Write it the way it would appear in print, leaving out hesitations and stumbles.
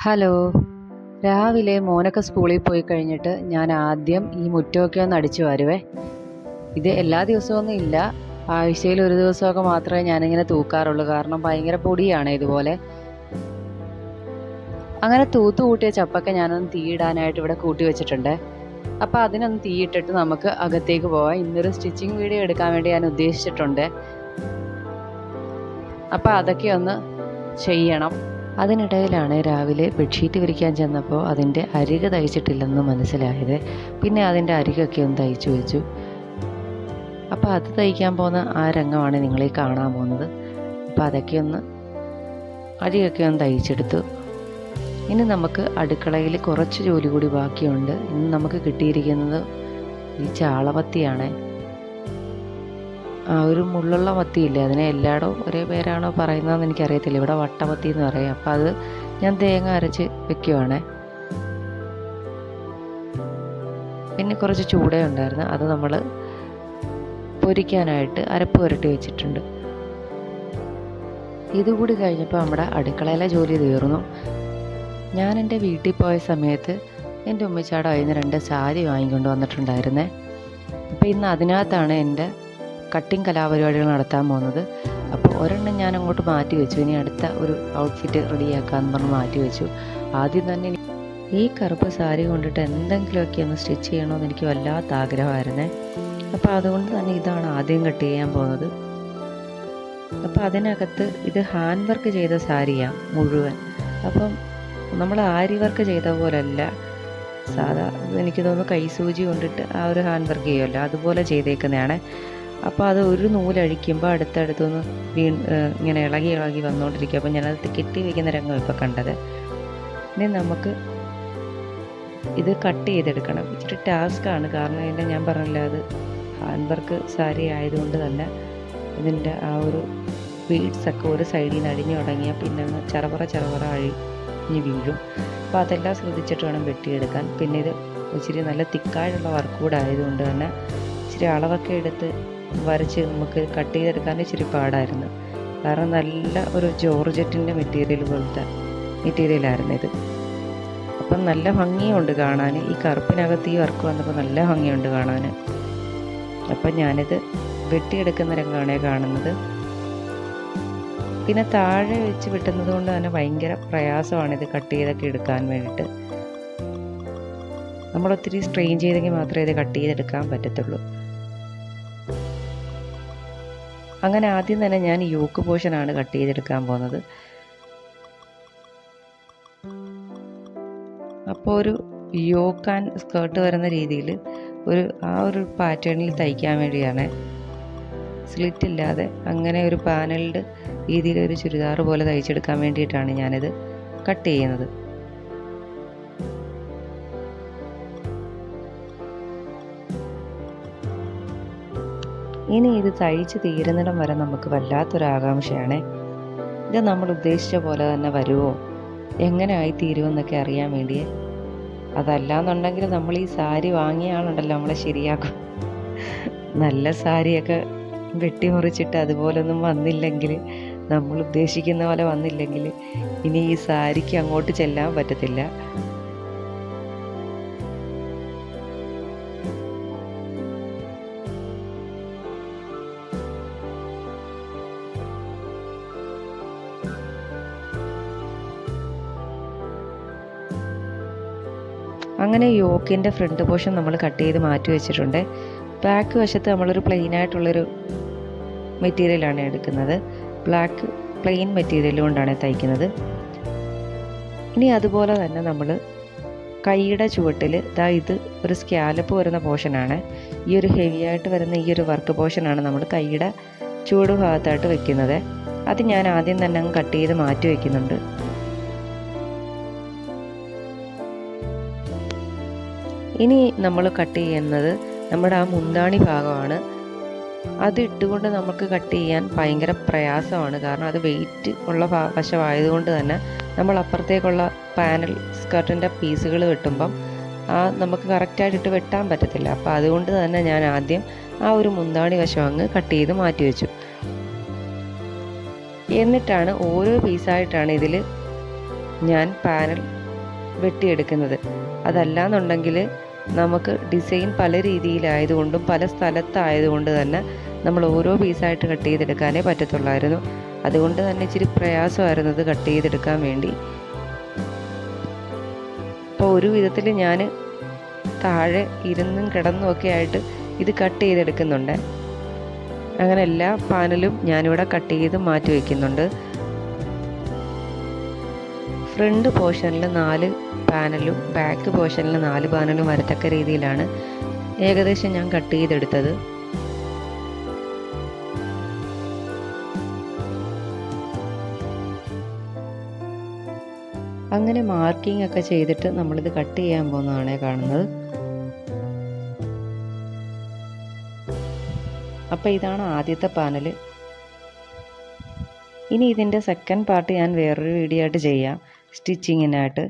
Hello. രാവിലെ മോനൊക്കെ സ്കൂളിൽ പോയി കഴിഞ്ഞിട്ട് ഞാൻ ആദ്യം ഈ മുറ്റമൊക്കെ ഒന്ന് അടിച്ചു വാരുവേ. ഇത് എല്ലാ ദിവസമൊന്നും ഇല്ല, ആഴ്ചയിൽ ഒരു ദിവസമൊക്കെ മാത്രമേ ഞാനിങ്ങനെ തൂക്കാറുള്ളൂ. കാരണം ഭയങ്കര പൊടിയാണ് ഇതുപോലെ. അങ്ങനെ തൂത്ത് കൂട്ടിയ ചപ്പൊക്കെ ഞാനൊന്ന് തീയിടാനായിട്ട് ഇവിടെ കൂട്ടി വെച്ചിട്ടുണ്ട്. അപ്പോൾ അതിനൊന്ന് തീയിട്ടിട്ട് നമുക്ക് അകത്തേക്ക് പോവാം. ഇന്നൊരു സ്റ്റിച്ചിങ് വീഡിയോ എടുക്കാൻ വേണ്ടി ഞാൻ ഉദ്ദേശിച്ചിട്ടുണ്ട്. അപ്പോൾ അതൊക്കെ ഒന്ന് ചെയ്യണം. അതിനിടയിലാണ് രാവിലെ ബെഡ്ഷീറ്റ് വിരിക്കാൻ ചെന്നപ്പോൾ അതിൻ്റെ അരികെ തയ്ച്ചിട്ടില്ലെന്ന് മനസ്സിലായത്. പിന്നെ അതിൻ്റെ അരികൊക്കെ ഒന്ന് തയ്ച്ചു വെച്ചു. അപ്പോൾ അത് തയ്ക്കാൻ പോകുന്ന ആ രംഗമാണ് നിങ്ങളീ കാണാൻ പോകുന്നത്. അപ്പോൾ അതൊക്കെ ഒന്ന് അരികൊക്കെ ഒന്ന് തയ്ച്ചെടുത്തു. ഇനി നമുക്ക് അടുക്കളയിൽ കുറച്ച് ജോലി കൂടി ബാക്കിയുണ്ട്. ഇന്ന് നമുക്ക് കിട്ടിയിരിക്കുന്നത് ഈ ചാളമത്തിയാണ്. ഒരു മുള്ളുള്ള മത്തിയില്ലേ, അതിനെ എല്ലായിടവും ഒരേ പേരാണോ പറയുന്നതെന്ന് എനിക്കറിയത്തില്ല. ഇവിടെ വട്ടമത്തി എന്ന് പറയും. അപ്പം അത് ഞാൻ തേങ്ങ അരച്ച് വെക്കുവാണ്. പിന്നെ കുറച്ച് ചൂട ഉണ്ടായിരുന്നു, അത് നമ്മൾ പൊരിക്കാനായിട്ട് അരപ്പ് പുരട്ടി വെച്ചിട്ടുണ്ട്. ഇതുകൂടി കഴിഞ്ഞപ്പോൾ നമ്മുടെ അടുക്കളയിലെ ജോലി തീർന്നു. ഞാൻ എൻ്റെ വീട്ടിൽ പോയ സമയത്ത് എൻ്റെ ഉമ്മച്ചാടെ കയ്യിൽ നിന്ന് 2 സാരി വാങ്ങിക്കൊണ്ട് വന്നിട്ടുണ്ടായിരുന്നേ. അപ്പോൾ ഇന്ന് അതിനകത്താണ് എൻ്റെ കട്ടിങ് കലാപരിപാടികൾ നടത്താൻ പോകുന്നത്. അപ്പോൾ ഒരെണ്ണം ഞാൻ അങ്ങോട്ട് മാറ്റി വെച്ചു. ഇനി അടുത്ത ഒരു ഔട്ട്ഫിറ്റ് റെഡിയാക്കാമെന്ന് പറഞ്ഞ് മാറ്റി വെച്ചു. ആദ്യം തന്നെ ഈ കറുപ്പ് സാരി കൊണ്ടിട്ട് എന്തെങ്കിലുമൊക്കെ ഒന്ന് സ്റ്റിച്ച് ചെയ്യണമെന്ന് എനിക്ക് വല്ലാത്ത ആഗ്രഹമായിരുന്നേ. അപ്പോൾ അതുകൊണ്ട് തന്നെ ഇതാണ് ആദ്യം കട്ട് ചെയ്യാൻ പോകുന്നത്. അപ്പോൾ അതിനകത്ത് ഇത് ഹാൻഡ് വർക്ക് ചെയ്ത സാരിയാണ് മുഴുവൻ. അപ്പം നമ്മൾ ആരി വർക്ക് ചെയ്ത പോലല്ല, സാധാ എനിക്ക് തോന്നുന്നു കൈസൂചി കൊണ്ടിട്ട് ആ ഒരു ഹാൻഡ് വർക്ക് ചെയ്യുമല്ലോ, അതുപോലെ ചെയ്തേക്കുന്നതാണ്. അപ്പോൾ അത് ഒരു നൂലഴിക്കുമ്പോൾ അടുത്തടുത്തൊന്ന് ഇങ്ങനെ ഇളകി വന്നുകൊണ്ടിരിക്കും. അപ്പോൾ ഞാനത് കെട്ടി വയ്ക്കുന്ന രംഗം ഇപ്പോൾ കണ്ടത്. ഇനി നമുക്ക് ഇത് കട്ട് ചെയ്തെടുക്കണം. ഇച്ചിരി ടാസ്ക്കാണ്, കാരണം ഇതിൻ്റെ ഞാൻ പറഞ്ഞില്ല, അത് ഹാൻഡ് വർക്ക് സാരി ആയതുകൊണ്ട് തന്നെ ഇതിൻ്റെ ആ ഒരു ബീഡ്സൊക്കെ ഒരു സൈഡിൽ നിന്ന് അടിഞ്ഞു തുടങ്ങിയാൽ പിന്നെ ഒന്ന് ചറപറ അഴിഞ്ഞ് വീഴും. അപ്പോൾ അതെല്ലാം ശ്രദ്ധിച്ചിട്ട് വേണം വെട്ടിയെടുക്കാൻ. പിന്നെ ഇത് ഇച്ചിരി നല്ല തിക്കായുള്ള വർക്ക് കൂടെ ആയതുകൊണ്ട് തന്നെ ഇച്ചിരി അളവൊക്കെ എടുത്ത് വരച്ച് നമുക്ക് കട്ട് ചെയ്തെടുക്കാൻ ഇച്ചിരി പാടായിരുന്നു. കാരണം നല്ല ഒരു ജോർജറ്റിൻ്റെ മെറ്റീരിയൽ പോലത്തെ മെറ്റീരിയലായിരുന്നു ഇത്. അപ്പം നല്ല ഭംഗിയുണ്ട് കാണാൻ. ഈ കറുപ്പിനകത്ത് ഈ വർക്ക് വന്നപ്പോൾ നല്ല ഭംഗിയുണ്ട് കാണാൻ. അപ്പം ഞാനിത് വെട്ടിയെടുക്കുന്ന രംഗമാണ് കാണുന്നത്. പിന്നെ താഴെ വെച്ച് വെട്ടുന്നത് കൊണ്ട് തന്നെ ഭയങ്കര പ്രയാസമാണിത് കട്ട് ചെയ്തൊക്കെ എടുക്കാൻ വേണ്ടിയിട്ട്. നമ്മളൊത്തിരി സ്ട്രെയിൻ ചെയ്തെങ്കിൽ മാത്രമേ ഇത് കട്ട് ചെയ്തെടുക്കാൻ പറ്റത്തുള്ളൂ. അങ്ങനെ ആദ്യം തന്നെ ഞാൻ യോക്ക് പോർഷനാണ് കട്ട് ചെയ്തെടുക്കാൻ പോകുന്നത്. അപ്പോൾ ഒരു യോക്ക് ആൻഡ് സ്കേർട്ട് വരുന്ന രീതിയിൽ ആ ഒരു പാറ്റേണിൽ തയ്ക്കാൻ വേണ്ടിയാണ്, സ്ലിറ്റ് ഇല്ലാതെ അങ്ങനെ ഒരു പാനൽഡ് രീതിയിൽ ഒരു ചുരിദാർ പോലെ തയ്ച്ചെടുക്കാൻ വേണ്ടിയിട്ടാണ് ഞാനിത് കട്ട് ചെയ്യുന്നത്. ഇനി ഇത് തയ്ച്ച് തീരുന്നിടം വരെ നമുക്ക് വല്ലാത്തൊരാകാംക്ഷയാണ്. ഇത് നമ്മൾ ഉദ്ദേശിച്ച പോലെ തന്നെ വരുമോ, എങ്ങനെ ആയിത്തീരുമെന്നൊക്കെ അറിയാൻ വേണ്ടിയേ. അതല്ലാന്നുണ്ടെങ്കിൽ നമ്മൾ ഈ സാരി വാങ്ങിയ ആളുണ്ടല്ലോ നമ്മളെ ശരിയാക്കും. നല്ല സാരിയൊക്കെ വെട്ടിമുറിച്ചിട്ട് അതുപോലൊന്നും വന്നില്ലെങ്കിൽ, നമ്മൾ ഉദ്ദേശിക്കുന്ന പോലെ വന്നില്ലെങ്കിൽ ഇനി ഈ സാരിക്ക് അങ്ങോട്ട് ചെല്ലാൻ പറ്റത്തില്ല. അങ്ങനെ യോക്കിൻ്റെ ഫ്രണ്ട് പോർഷൻ നമ്മൾ കട്ട് ചെയ്ത് മാറ്റി വെച്ചിട്ടുണ്ട്. ബാക്ക് വശത്ത് നമ്മളൊരു പ്ലെയിനായിട്ടുള്ളൊരു മെറ്റീരിയലാണ് എടുക്കുന്നത്. ബ്ലാക്ക് പ്ലെയിൻ മെറ്റീരിയൽ കൊണ്ടാണ് തയ്ക്കുന്നത്. ഇനി അതുപോലെ തന്നെ നമ്മൾ കൈയുടെ ചുവട്ടിൽ ഇത് ഒരു സ്കാലപ്പ് വരുന്ന പോർഷനാണ്. ഈ ഒരു ഹെവി ആയിട്ട് വരുന്ന ഈ ഒരു വർക്ക് പോർഷനാണ് നമ്മൾ കൈയുടെ ചുവട് ഭാഗത്തായിട്ട് വെക്കുന്നത്. അത് ഞാൻ ആദ്യം തന്നെ അങ്ങ് കട്ട് ചെയ്ത് മാറ്റി വയ്ക്കുന്നുണ്ട്. ഇനി നമ്മൾ കട്ട് ചെയ്യുന്നത് നമ്മുടെ ആ മുന്താണി ഭാഗമാണ്. അത് ഇട്ടുകൊണ്ട് നമുക്ക് കട്ട് ചെയ്യാൻ ഭയങ്കര പ്രയാസമാണ്. കാരണം അത് വെയിറ്റ് ഉള്ള വശമായതുകൊണ്ട് തന്നെ നമ്മൾ അപ്പുറത്തേക്കുള്ള പാനൽ സ്കർട്ടിൻ്റെ പീസുകൾ വെട്ടുമ്പം നമുക്ക് കറക്റ്റായിട്ടിട്ട് വെട്ടാൻ പറ്റത്തില്ല. അപ്പോൾ അതുകൊണ്ട് തന്നെ ഞാൻ ആദ്യം ആ ഒരു മുന്താണി വശം അങ്ങ് കട്ട് ചെയ്ത് മാറ്റി വെച്ചു. എന്നിട്ടാണ് ഓരോ പീസായിട്ടാണ് ഇതിൽ ഞാൻ പാനൽ വെട്ടിയെടുക്കുന്നത്. അതല്ലാന്നുണ്ടെങ്കിൽ നമുക്ക് ഡിസൈൻ പല രീതിയിലായതുകൊണ്ടും പല സ്ഥലത്തായതുകൊണ്ട് തന്നെ നമ്മൾ ഓരോ പീസായിട്ട് കട്ട് ചെയ്തെടുക്കാനേ പറ്റത്തുള്ളായിരുന്നു. അതുകൊണ്ട് തന്നെ ഇച്ചിരി പ്രയാസമായിരുന്നു ഇത് കട്ട് ചെയ്തെടുക്കാൻ വേണ്ടി. അപ്പോൾ ഒരു വിധത്തിൽ ഞാൻ താഴെ ഇരുന്നും കിടന്നും ഒക്കെ ആയിട്ട് ഇത് കട്ട് ചെയ്തെടുക്കുന്നുണ്ട്. അങ്ങനെ എല്ലാ പാനലും ഞാനിവിടെ കട്ട് ചെയ്ത് മാറ്റി വയ്ക്കുന്നുണ്ട്. ഫ്രണ്ട് പോർഷനിൽ 4 പാനലും ബാക്ക് പോർഷനിൽ 4 പാനലും വരത്തക്ക രീതിയിലാണ് ഏകദേശം ഞാൻ കട്ട് ചെയ്തെടുത്തത്. അങ്ങനെ മാർക്കിംഗ് ഒക്കെ ചെയ്തിട്ട് നമ്മളിത് കട്ട് ചെയ്യാൻ പോകുന്നതാണ് കാണുന്നത്. അപ്പോൾ ഇതാണ് ആദ്യത്തെ പാനൽ. ഇനി ഇതിൻ്റെ സെക്കൻഡ് പാർട്ട് ഞാൻ വേറൊരു വീഡിയോ ആയിട്ട് ചെയ്യാം, സ്റ്റിച്ചിങ്ങിനായിട്ട്.